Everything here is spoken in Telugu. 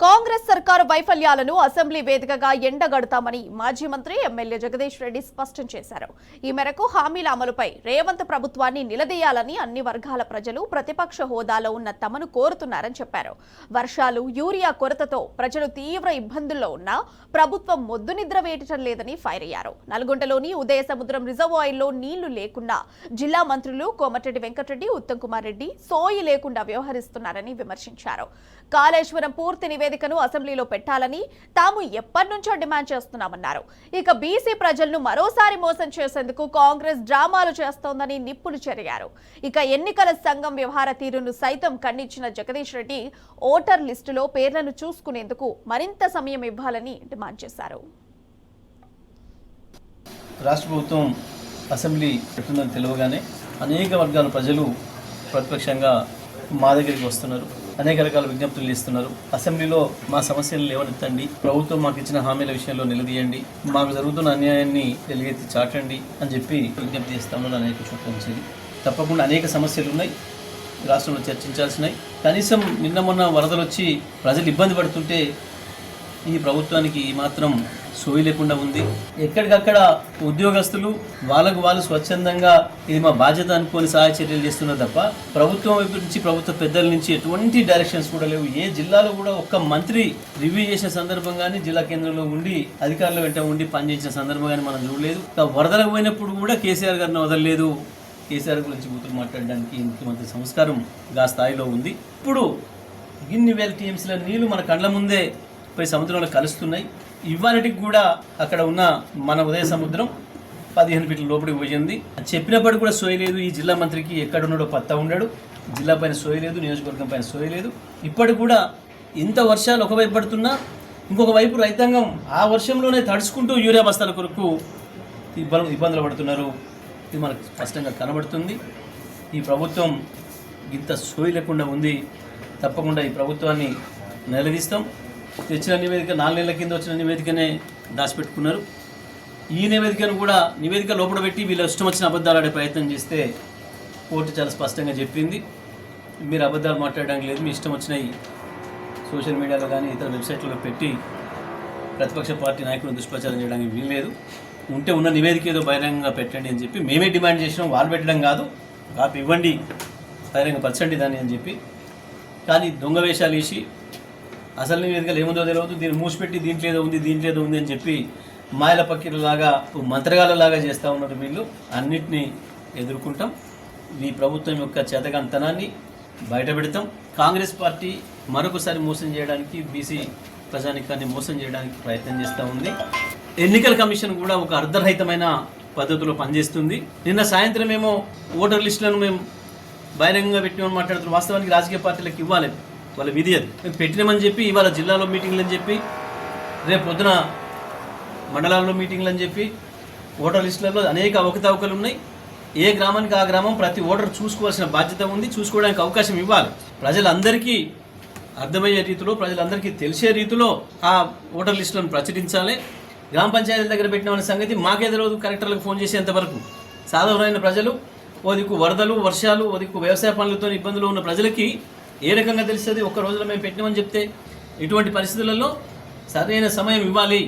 కాంగ్రెస్ సర్కారు వైఫల్యాలను అసెంబ్లీ వేదికగా ఎండగడతామని మాజీ మంత్రి ఎమ్మెల్యే జగదీష్ రెడ్డి స్పష్టం చేశారు. ఈ మేరకు హామీల అమలుపై రేవంత్ ప్రభుత్వాన్ని నిలదీయాలని అన్ని వర్గాల ప్రజలు ప్రతిపక్ష హోదాలో ఉన్న తమను కోరుతున్నారని చెప్పారు. వర్షాలు, యూరియా కొరతతో ప్రజలు తీవ్ర ఇబ్బందుల్లో ఉన్నా ప్రభుత్వం మొద్దు నిద్ర వేయటం లేదని ఫైర్ అయ్యారు. నల్గొండలోని ఉదయ సముద్రం రిజర్వాయర్లో నీళ్లు లేకుండా జిల్లా మంత్రులు కోమటిరెడ్డి వెంకటరెడ్డి, ఉత్తమ్ కుమార్ రెడ్డి సోయి లేకుండా వ్యవహరిస్తున్నారని విమర్శించారు. కాళేశ్వరం పూర్తి నివేదికను అసెంబ్లీలో పెట్టాలని తాము ఎప్పటి నుంచో డిమాండ్ చేస్తున్నామన్నారు. ఇక బీసీ ప్రజలను మరోసారి మోసం చేసేందుకు కాంగ్రెస్ డ్రామాలు చేస్తోందని నిప్పులు చెరిగారు. ఇక ఎన్నికల సంఘం వ్యవహార తీరును సైతం ఖండించిన జగదీష్ రెడ్డి ఓటర్ లిస్టులో పేర్లను చూసుకునేందుకు మరింత సమయం ఇవ్వాలని డిమాండ్ చేశారు. రాష్ట్ర ప్రభుత్వం అసెంబ్లీ పెడుతుందని తెలియగానే అనేక వర్గాల ప్రజలు ప్రతిపక్షంగా మా దగ్గరికి వస్తున్నారు, అనేక రకాల విజ్ఞప్తులు చేస్తున్నారు. అసెంబ్లీలో మా సమస్యలు లేవనెత్తండి, ప్రభుత్వం మాకు ఇచ్చిన హామీల విషయంలో నిలదీయండి, మాకు జరుగుతున్న అన్యాయాన్ని ఎలుగెత్తి చాటండి అని చెప్పి విజ్ఞప్తి చేస్తామని అనేక చోట్ల ఉంచింది. తప్పకుండా అనేక సమస్యలు ఉన్నాయి, రాష్ట్రంలో చర్చించాల్సినాయి. కనీసం నిన్న మొన్న వరదలు వచ్చి ప్రజలు ఇబ్బంది పడుతుంటే ఈ ప్రభుత్వానికి మాత్రం సోయి లేకుండా ఉంది. ఎక్కడికక్కడ ఉద్యోగస్తులు వాళ్ళకు వాళ్ళు స్వచ్ఛందంగా ఇది మా బాధ్యత అనుకొని సహాయ చర్యలు చేస్తున్నారు తప్ప ప్రభుత్వం వైపు నుంచి, ప్రభుత్వ పెద్దల నుంచి ఎటువంటి డైరెక్షన్స్ కూడా లేవు. ఏ జిల్లాలో కూడా ఒక్క మంత్రి రివ్యూ చేసిన సందర్భం కానీ, జిల్లా కేంద్రంలో ఉండి అధికారుల వెంట ఉండి పనిచేసిన సందర్భం కానీ మనం చూడలేదు. వరదలకు పోయినప్పుడు కూడా కేసీఆర్ గారిని వదలలేదు. కేసీఆర్ గురించి కూతురు మాట్లాడడానికి ముఖ్యమంత్రి సంస్కారం గా స్థాయిలో ఉంది. ఇప్పుడు ఇన్ని వేల టీఎంసీల నీళ్లు మన కళ్ళ ముందే పోయి సముద్రంలో కలుస్తున్నాయి. ఇవాళటికి కూడా అక్కడ ఉన్న మన ఉదయ సముద్రం 15 ఫీట్ల లోపలికి పోయింది. చెప్పినప్పటికీ కూడా సోయి లేదు. ఈ జిల్లా మంత్రికి ఎక్కడున్నాడో పత్తా ఉండడు. జిల్లా పైన సోయి లేదు, నియోజకవర్గం పైన సోయి లేదు. ఇప్పటికి కూడా ఇంత వర్షాలు ఒకవైపు పడుతున్నా ఇంకొక వైపు రైతాంగం ఆ వర్షంలోనే తడుచుకుంటూ యూరియా బస్తాల కొరకు ఇబ్బందులు పడుతున్నారు. ఇది మనకు స్పష్టంగా కనబడుతుంది. ఈ ప్రభుత్వం ఇంత సోయి లేకుండా ఉంది. తప్పకుండా ఈ ప్రభుత్వాన్ని నిలదీస్తాం. తెచ్చిన నివేదిక 4 నెలల కింద వచ్చిన నివేదికనే దాచిపెట్టుకున్నారు. ఈ నివేదికను కూడా నివేదిక లోపల పెట్టి వీళ్ళు ఇష్టం వచ్చిన అబద్ధాలు ఆడే ప్రయత్నం చేస్తే కోర్టు చాలా స్పష్టంగా చెప్పింది, మీరు అబద్ధాలు మాట్లాడడానికి లేదు, మీ ఇష్టం వచ్చినవి సోషల్ మీడియాలో కానీ ఇతర వెబ్సైట్లలో పెట్టి ప్రతిపక్ష పార్టీ నాయకులను దుష్ప్రచారం చేయడానికి వీల్లేదు. ఉంటే ఉన్న నివేదిక ఏదో బహిరంగంగా పెట్టండి అని చెప్పి మేమే డిమాండ్ చేసినాం. వాళ్ళు పెట్టడం కాదు, కాపీ ఇవ్వండి, బహిరంగపరచండి దాన్ని అని చెప్పి. కానీ దొంగ వేషాలు వేసి అసలు నివేదికలు ఏముందో తెలియదు, దీన్ని మూసిపెట్టి దీంట్లో ఏదో ఉంది అని చెప్పి మాయల పక్కిరలాగా మంత్రగాలలాగా చేస్తూ ఉన్నారు వీళ్ళు. అన్నిటినీ ఎదుర్కొంటాం. ఈ ప్రభుత్వం యొక్క చేతగాంతనాన్ని బయటపెడతాం. కాంగ్రెస్ పార్టీ మరొకసారి మోసం చేయడానికి, బీసీ ప్రజానికాన్ని మోసం చేయడానికి ప్రయత్నం చేస్తూ ఉంది. ఎన్నికల కమిషన్ కూడా ఒక అర్ధరహితమైన పద్ధతిలో పనిచేస్తుంది. నిన్న సాయంత్రం ఏమో ఓటర్ లిస్టులను మేము బహిరంగంగా పెట్టినామని మాట్లాడుతున్నాం. వాస్తవానికి రాజకీయ పార్టీలకు ఇవ్వాలి, వాళ్ళ విధి అది. పెట్టినామని చెప్పి ఇవాళ జిల్లాలో మీటింగ్లు అని చెప్పి, రేపు పొద్దున మండలాల్లో మీటింగ్లు అని చెప్పి, ఓటర్ లిస్టులలో అనేక అవకతవకలు ఉన్నాయి. ఏ గ్రామానికి ఆ గ్రామం ప్రతి ఓటర్ చూసుకోవాల్సిన బాధ్యత ఉంది. చూసుకోవడానికి అవకాశం ఇవ్వాలి. ప్రజలందరికీ అర్థమయ్యే రీతిలో, ప్రజలందరికీ తెలిసే రీతిలో ఆ ఓటర్ లిస్టులను ప్రచురించాలి. గ్రామ పంచాయతీల దగ్గర పెట్టిన సంగతి మాకే తెలియదు. కలెక్టర్లకు ఫోన్ చేసేంతవరకు సాధారణమైన ప్రజలు, ఓ దిక్కు వరదలు, వర్షాలు, ఓ దిక్కు వ్యవసాయ పనులతో ఇబ్బందులు ఉన్న ప్రజలకి ఏ రకంగా తెలుస్తుంది? ఒక్క రోజులో మేము పెట్టినామని చెప్తే ఇటువంటి పరిస్థితులలో సరైన సమయం ఇవ్వాలి.